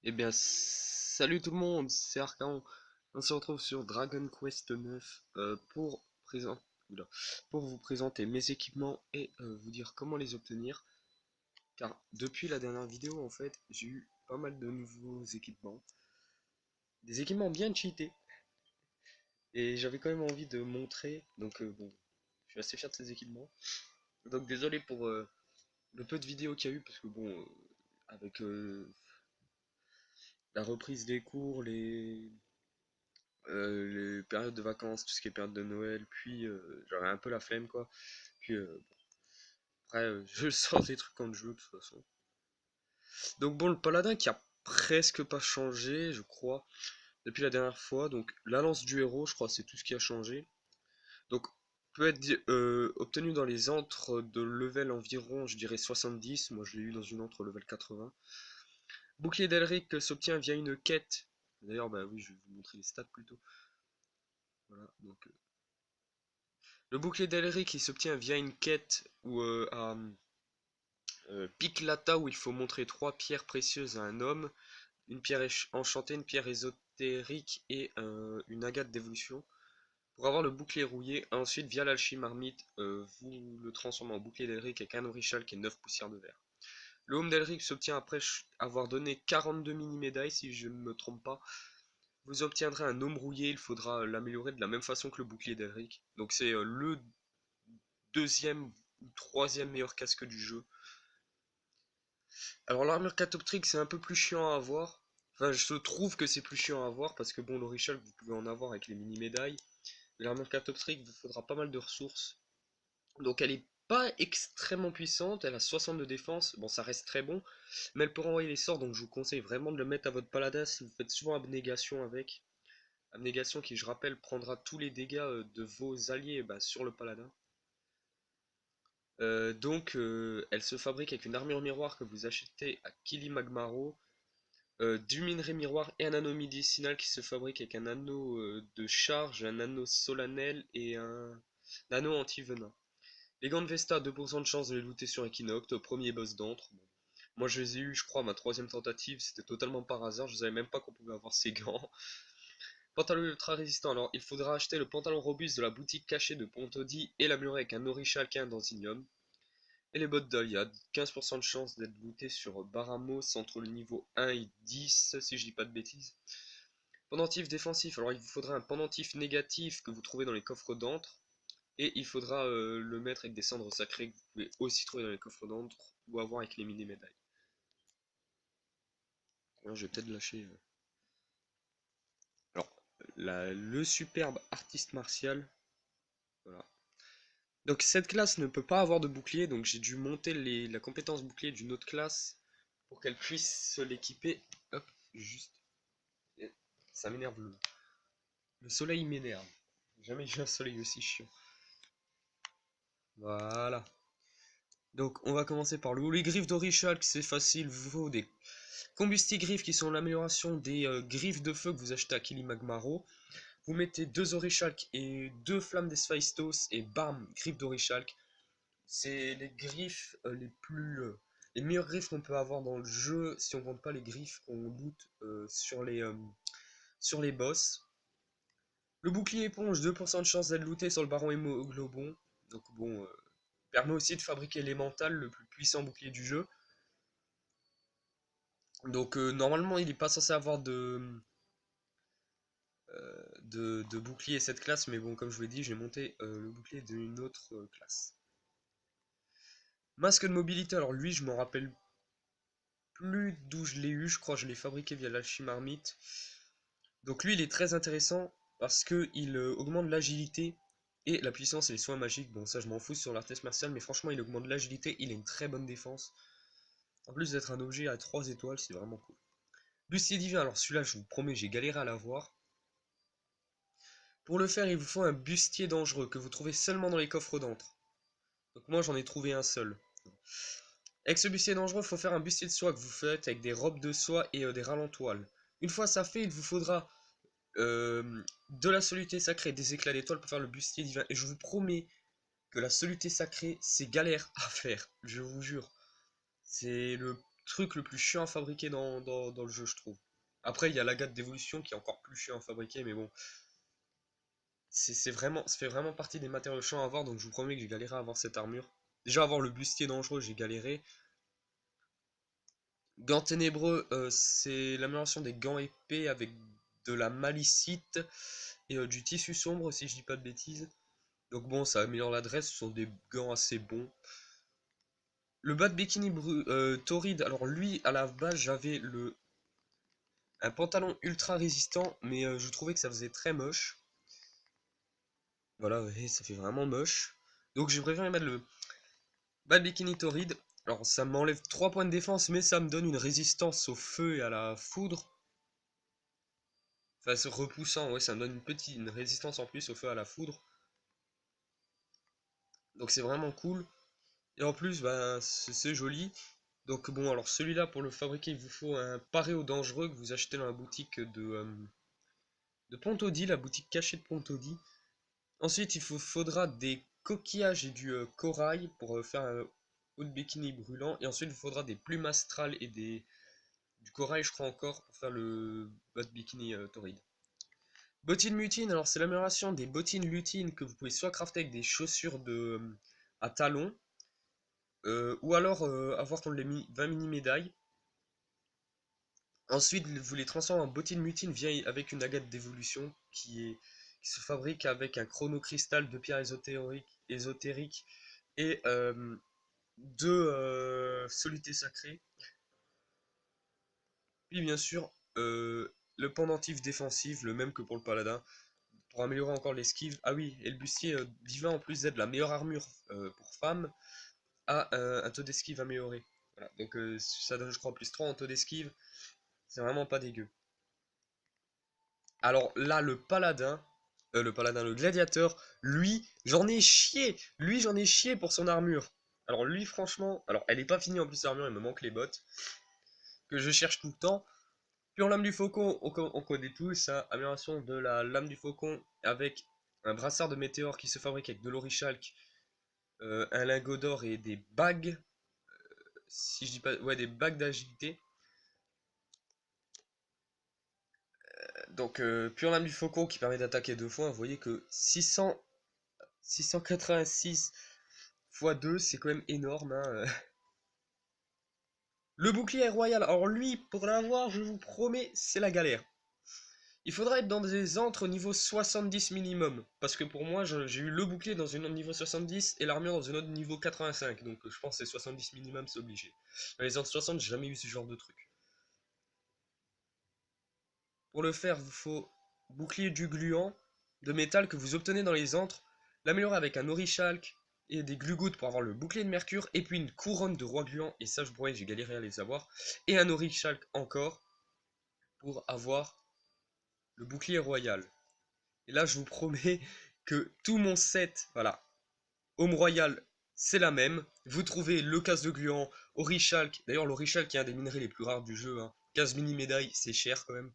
Eh bien, salut tout le monde, c'est Arcan. On se retrouve sur Dragon Quest 9 pour vous présenter mes équipements et vous dire comment les obtenir. Car depuis la dernière vidéo, en fait, j'ai eu pas mal de nouveaux équipements. Des équipements bien cheatés. Et j'avais quand même envie de montrer. Donc bon, je suis assez fier de ces équipements. Donc désolé pour le peu de vidéos qu'il y a eu, parce que bon, avec la reprise des cours, les périodes de vacances, tout ce qui est période de Noël, puis j'aurais un peu la flemme quoi. Puis après, je sors des trucs quand je veux de toute façon. Donc bon, le paladin qui a presque pas changé, je crois, depuis la dernière fois. Donc la lance du héros, je crois, c'est tout ce qui a changé. Donc peut être obtenu dans les antres de level environ, je dirais 70. Moi je l'ai eu dans une antre level 80. Bouclier d'Elric s'obtient via une quête. D'ailleurs, bah oui, je vais vous montrer les stats plutôt. Voilà, donc le bouclier d'Elric qui s'obtient via une quête ou à Pic-Lata où il faut montrer 3 pierres précieuses à un homme, une pierre enchantée, une pierre ésotérique et une agate d'évolution. Pour avoir le bouclier rouillé, ensuite via l'alchimie marmite, vous le transformez en bouclier d'Elric avec un orichal qui est 9 poussières de verre. Le home d'Elric s'obtient après avoir donné 42 mini-médailles si je ne me trompe pas. Vous obtiendrez un gnome rouillé, il faudra l'améliorer de la même façon que le bouclier d'Elric. Donc c'est le deuxième ou troisième meilleur casque du jeu. Alors l'armure catoptrique c'est un peu plus chiant à avoir. Enfin je trouve que c'est plus chiant à avoir parce que bon l'Orichal vous pouvez en avoir avec les mini médailles. Mais l'armure catoptrique il vous faudra pas mal de ressources. Donc elle est pas extrêmement puissante, elle a 60 de défense, bon ça reste très bon. Mais elle peut renvoyer les sorts donc je vous conseille vraiment de le mettre à votre paladin si vous faites souvent abnégation avec. Abnégation qui je rappelle prendra tous les dégâts de vos alliés sur le paladin. Elle se fabrique avec une armure miroir que vous achetez à Kilimagmaro, du minerai miroir et un anneau médicinal qui se fabrique avec un anneau de charge, un anneau solennel et un anneau anti-venin. Les gants de Vesta, 2% de chance de les looter sur Equinox, premier boss d'antre. Bon. Moi je les ai eu, je crois, à ma troisième tentative, c'était totalement par hasard, je savais même pas qu'on pouvait avoir ces gants. Pantalon ultra résistant, alors il faudra acheter le pantalon robuste de la boutique cachée de Pontodi et l'améliorer avec un orichal et un danzinium. Et les bottes d'Aliad, 15% de chance d'être looté sur Baramos entre le niveau 1 et 10, si je dis pas de bêtises. Pendentif défensif, alors il vous faudra un pendentif négatif que vous trouvez dans les coffres d'antre. Et il faudra le mettre avec des cendres sacrées que vous pouvez aussi trouver dans les coffres d'antre ou avoir avec les mini-médailles. Alors, je vais peut-être lâcher. Alors, le superbe artiste martial. Voilà. Donc cette classe ne peut pas avoir de bouclier, donc j'ai dû monter la compétence bouclier d'une autre classe pour qu'elle puisse se l'équiper. Hop, juste. Ça m'énerve le soleil m'énerve. Jamais j'ai un soleil aussi chiant. Voilà. Donc on va commencer par les griffes d'Orichalk, c'est facile, vous faut des combustigriffes qui sont l'amélioration des griffes de feu que vous achetez à Kilimagmaro. Vous mettez 2 Orichalk et 2 flammes d'Esphaistos et bam, griffes d'Orichalk. C'est les griffes les meilleures griffes qu'on peut avoir dans le jeu si on compte pas les griffes qu'on loot sur les boss. Le bouclier éponge, 2% de chance d'être looté sur le baron hémoglobon. Donc bon, permet aussi de fabriquer l'élémental, le plus puissant bouclier du jeu. Donc normalement il n'est pas censé avoir de bouclier cette classe, mais bon comme je vous l'ai dit, j'ai monté le bouclier d'une autre classe. Masque de mobilité, alors lui je m'en rappelle plus d'où je l'ai eu, je crois que je l'ai fabriqué via l'alchimie marmite. Donc lui il est très intéressant parce que il augmente l'agilité et la puissance et les soins magiques. Bon ça je m'en fous sur l'artiste martial, mais franchement il augmente l'agilité, il a une très bonne défense. En plus d'être un objet à 3 étoiles, c'est vraiment cool. Bustier divin, alors celui-là je vous promets j'ai galéré à l'avoir. Pour le faire il vous faut un bustier dangereux que vous trouvez seulement dans les coffres d'antre. Donc moi j'en ai trouvé un seul. Avec ce bustier dangereux, il faut faire un bustier de soie que vous faites avec des robes de soie et des ralentoiles. Une fois ça fait, il vous faudra de la soluté sacrée et des éclats d'étoiles pour faire le bustier divin. Et je vous promets que la soluté sacrée, c'est galère à faire. Je vous jure. C'est le truc le plus chiant à fabriquer dans le jeu, je trouve. Après, il y a la gâte d'évolution qui est encore plus chiant à fabriquer, mais bon, ça fait vraiment partie des matériaux chiants à avoir, donc je vous promets que j'ai galéré à avoir cette armure. Déjà, avoir le bustier dangereux, j'ai galéré. Gants ténébreux, c'est l'amélioration des gants épais avec de la malicite et du tissu sombre, si je dis pas de bêtises. Donc bon, ça améliore l'adresse, ce sont des gants assez bons. Le bas de bikini torride, alors lui, à la base, j'avais un pantalon ultra résistant, mais je trouvais que ça faisait très moche. Voilà, ouais, ça fait vraiment moche. Donc j'ai préféré mettre le bas de bikini torride. Alors ça m'enlève 3 points de défense, mais ça me donne une résistance au feu et à la foudre. Enfin, c'est repoussant, ouais, ça me donne une résistance en plus au feu et à la foudre. Donc c'est vraiment cool. Et en plus, ben, c'est joli. Donc bon, alors celui-là, pour le fabriquer, il vous faut un paréo dangereux que vous achetez dans la boutique de Pontaudy, la boutique cachée de Pontaudy. Ensuite, il vous faudra des coquillages et du corail pour faire un haut de bikini brûlant. Et ensuite, il vous faudra des plumes astrales et du corail, je crois encore, pour faire le bas de bikini torride. Bottines mutines, alors c'est l'amélioration des bottines lutines que vous pouvez soit crafter avec des chaussures à talons, ou alors avoir contre les 20 mini médailles. Ensuite, vous les transformez en bottines mutines avec une agate d'évolution qui se fabrique avec un chronocristal de pierre ésotérique et deux solutés sacrées. Puis bien sûr, le pendentif défensif, le même que pour le paladin, pour améliorer encore l'esquive. Ah oui, et le bustier divin en plus aide la meilleure armure pour femmes à un taux d'esquive amélioré. Voilà, donc ça donne je crois plus 3 en taux d'esquive, c'est vraiment pas dégueu. Alors là, le gladiateur, lui j'en ai chié pour son armure. Alors lui franchement, alors elle est pas finie en plus l'armure, il me manque les bottes, que je cherche tout le temps. Puis en lame du faucon, on connaît tous, ça, amélioration de la lame du faucon avec un brassard de météore qui se fabrique avec de l'orichalque, un lingot d'or et des bagues, si je dis pas, ouais, des bagues d'agilité. Donc, puis en lame du faucon qui permet d'attaquer 2 fois, vous voyez que 686 x 2, c'est quand même énorme, hein. Le bouclier royal, alors lui, pour l'avoir, je vous promets, c'est la galère. Il faudra être dans des antres au niveau 70 minimum. Parce que pour moi, j'ai eu le bouclier dans une autre niveau 70 et l'armure dans une autre niveau 85. Donc je pense que c'est 70 minimum, c'est obligé. Dans les antres 60, j'ai jamais eu ce genre de truc. Pour le faire, il vous faut bouclier du gluant de métal que vous obtenez dans les antres, l'améliorer avec un orichalque et des glugouttes pour avoir le bouclier de mercure, et puis une couronne de roi gluant, et ça je pourrais, j'ai galéré à les avoir, et un orichalque encore pour avoir le bouclier royal. Et là je vous promets que tout mon set, voilà, Home Royal, c'est la même. Vous trouvez le casse de gluant, orichalque, d'ailleurs l'orichalque est un des minerais les plus rares du jeu, hein. 15 mini médailles, c'est cher quand même.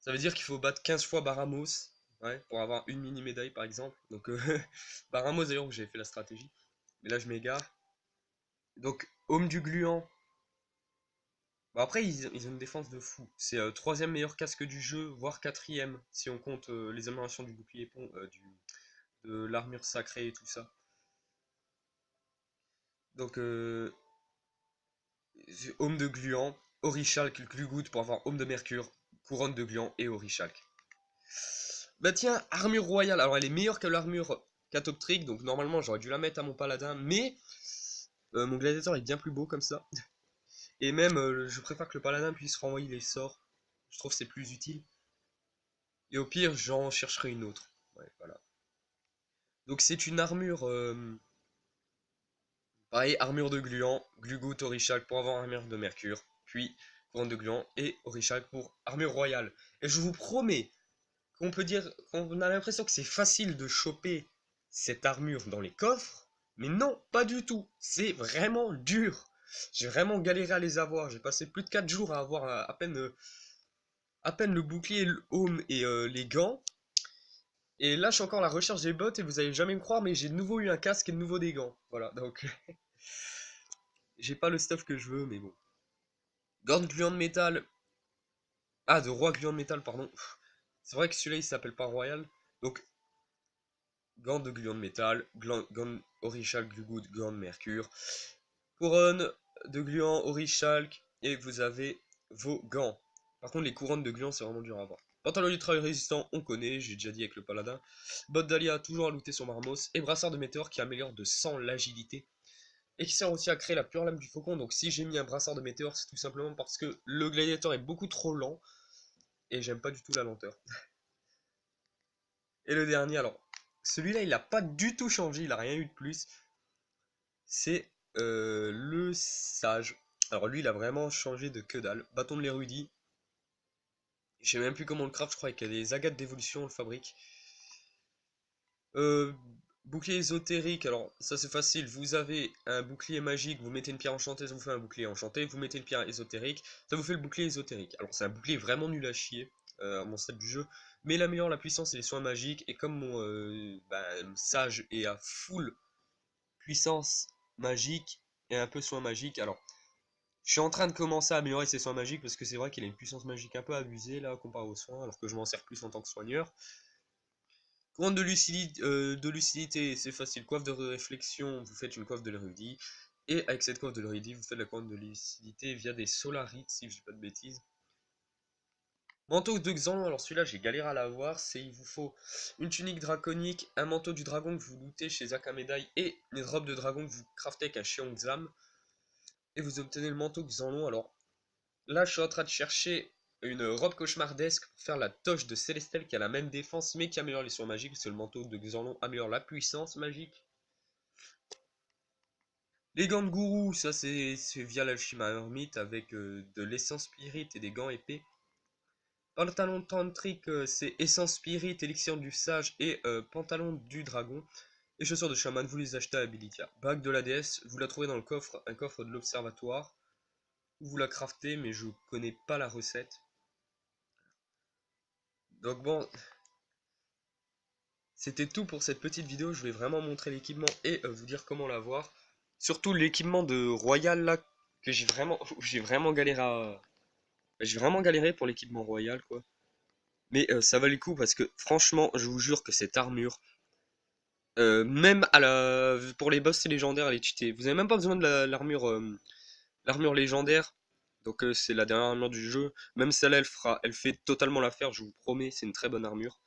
Ça veut dire qu'il faut battre 15 fois Baramos, ouais, pour avoir une mini médaille par exemple. Donc Baramos d'ailleurs j'ai fait la stratégie. Mais là je m'égare. Donc Homme du Gluant. Bon, après ils ont une défense de fou. C'est troisième meilleur casque du jeu, voire quatrième si on compte les améliorations du bouclier pont, de l'armure sacrée et tout ça. Donc Homme de Gluant, Orichalque, Glugout pour avoir Homme de Mercure, Couronne de Gluant et Orichalque. Bah tiens, armure royale. Alors elle est meilleure que l'armure catoptrique, donc normalement j'aurais dû la mettre à mon paladin, mais mon gladiateur est bien plus beau comme ça. Et même, je préfère que le paladin puisse renvoyer les sorts. Je trouve que c'est plus utile. Et au pire, j'en chercherai une autre. Ouais, voilà. Donc c'est une armure, pareil, armure de gluant, glugout, orichalque pour avoir armure de mercure, puis couronne de gluant et orichalque pour armure royale. Et je vous promets qu'on peut dire qu'on a l'impression que c'est facile de choper cette armure dans les coffres, mais non, pas du tout. C'est vraiment dur. J'ai vraiment galéré à les avoir. J'ai passé plus de 4 jours à avoir à peine le bouclier, le home et les gants. Et là, je suis encore à la recherche des bottes et vous allez jamais me croire, mais j'ai de nouveau eu un casque et de nouveau des gants. Voilà, donc j'ai pas le stuff que je veux, mais bon. Gant de gluant de métal. Ah, de roi gluant de métal, pardon. C'est vrai que celui-là, il s'appelle pas royal. Donc, gant de gluant de métal, gant Orichalk, Glugoud, gant de mercure. Couronne de gluant, Orichalk, et vous avez vos gants. Par contre, les couronnes de gluant, c'est vraiment dur à avoir. Pantalon ultra résistant, on connaît, j'ai déjà dit avec le paladin. Botte d'Alia, toujours à looter sur Marmos. Et brassard de météore qui améliore de 100 l'agilité. Et qui sert aussi à créer la pure lame du faucon. Donc si j'ai mis un brassard de météore, c'est tout simplement parce que le gladiateur est beaucoup trop lent. Et j'aime pas du tout la lenteur. Et le dernier, alors, celui-là, il n'a pas du tout changé, il a rien eu de plus. C'est le sage. Alors lui, il a vraiment changé de que dalle. Bâton de l'érudit. Je sais même plus comment on le craft, je crois qu'il y a des agates d'évolution, on le fabrique. Euh, Bouclier ésotérique, alors ça c'est facile, vous avez un bouclier magique, vous mettez une pierre enchantée, ça vous fait un bouclier enchanté, vous mettez une pierre ésotérique, ça vous fait le bouclier ésotérique. Alors c'est un bouclier vraiment nul à chier, à mon stade du jeu, mais il améliore la puissance et les soins magiques, et comme mon sage est à full puissance magique et un peu soin magique, alors je suis en train de commencer à améliorer ses soins magiques, parce que c'est vrai qu'il a une puissance magique un peu abusée là, comparé aux soins, alors que je m'en sers plus en tant que soigneur. Couronne de lucidité, c'est facile. Coiffe de réflexion, vous faites une coiffe de l'érudit. Et avec cette coiffe de l'érudit, vous faites la couronne de lucidité via des solarites, si je dis pas de bêtises. Manteau de Xan, alors celui-là j'ai galéré à l'avoir, c'est il vous faut une tunique draconique, un manteau du dragon que vous lootez chez Akamedai et une robe de dragon que vous craftez avec un Xiongzam. Et vous obtenez le manteau Xanlong. Alors là, je suis en train de chercher une robe cauchemardesque pour faire la toche de Célestel qui a la même défense mais qui améliore les soins magiques, parce que le manteau de Xanlong améliore la puissance magique. Les gants de gourou, ça c'est via l'alchimie hermite avec de l'essence spirit et des gants épais. Pantalon tantrique, c'est essence spirit, élixir du sage et pantalon du dragon. Et chaussures de chaman, vous les achetez à Abilitia. Bague de la déesse, vous la trouvez dans le coffre, un coffre de l'observatoire. Vous la craftez, mais je connais pas la recette. Donc bon, c'était tout pour cette petite vidéo. Je vais vraiment montrer l'équipement et vous dire comment l'avoir. Surtout l'équipement de Royal là, que j'ai vraiment galéré à, j'ai vraiment galéré pour l'équipement Royal quoi. Mais ça valait le coup parce que franchement, je vous jure que cette armure, même pour les boss légendaires, elle est cheatée. Vous avez même pas besoin de l'armure légendaire. Donc c'est la dernière armure du jeu. Même celle-là, elle fait totalement l'affaire. Je vous promets, c'est une très bonne armure.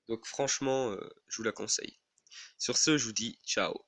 Donc franchement, je vous la conseille. Sur ce, je vous dis ciao.